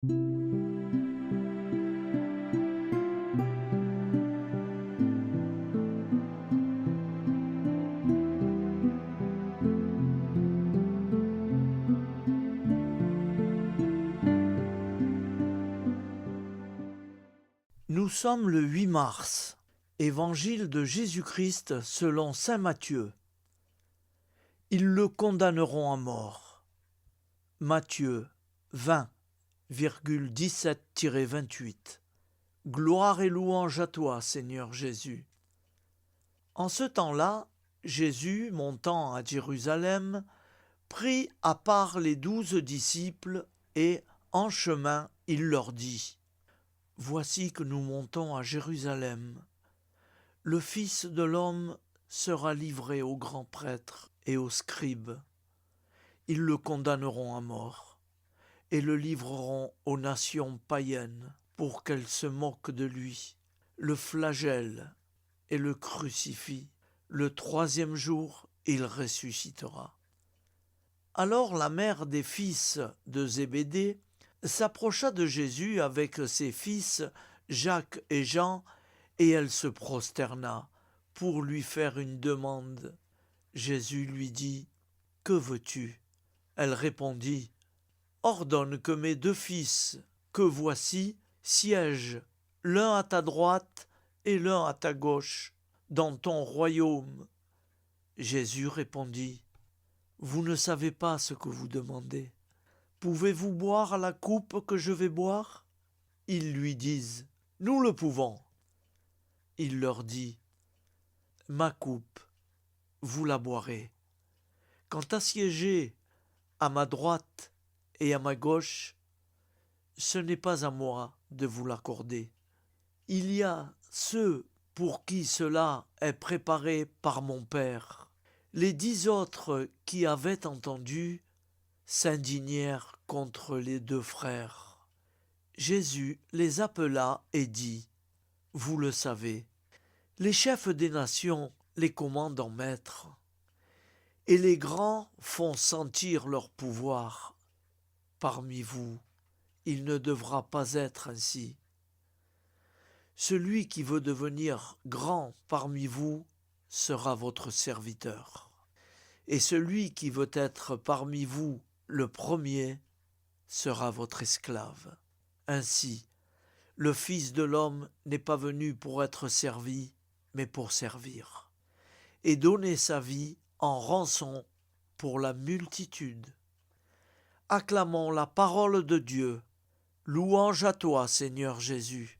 Nous sommes le 8 mars. Évangile de Jésus-Christ selon saint Matthieu. Ils le condamneront à mort. Matthieu 20,17-28. Gloire et louange à toi, Seigneur Jésus. En ce temps-là, Jésus, montant à Jérusalem, prit à part les 12 disciples et, en chemin, il leur dit : Voici que nous montons à Jérusalem. Le Fils de l'homme sera livré aux grands prêtres et aux scribes. Ils le condamneront à mort et le livreront aux nations païennes pour qu'elles se moquent de lui, le flagellent et le crucifient. Le 3e jour, il ressuscitera. Alors la mère des fils de Zébédée s'approcha de Jésus avec ses fils Jacques et Jean, et elle se prosterna pour lui faire une demande. Jésus lui dit : Que veux-tu ? Elle répondit : Ordonne que mes 2 fils, que voici, siègent l'un à ta droite et l'un à ta gauche, dans ton royaume. Jésus répondit : Vous ne savez pas ce que vous demandez. Pouvez-vous boire la coupe que je vais boire ? Ils lui disent : Nous le pouvons. Il leur dit : Ma coupe, vous la boirez. Quant à siéger à ma droite et à ma gauche, ce n'est pas à moi de vous l'accorder. Il y a ceux pour qui cela est préparé par mon Père. Les 10 autres qui avaient entendu s'indignèrent contre les 2 frères. Jésus les appela et dit : Vous le savez, les chefs des nations les commandent en maîtres, et les grands font sentir leur pouvoir. Parmi vous, il ne devra pas être ainsi. Celui qui veut devenir grand parmi vous sera votre serviteur, et celui qui veut être parmi vous le premier sera votre esclave. Ainsi, le Fils de l'homme n'est pas venu pour être servi, mais pour servir, et donner sa vie en rançon pour la multitude. Acclamons la parole de Dieu. Louange à toi, Seigneur Jésus.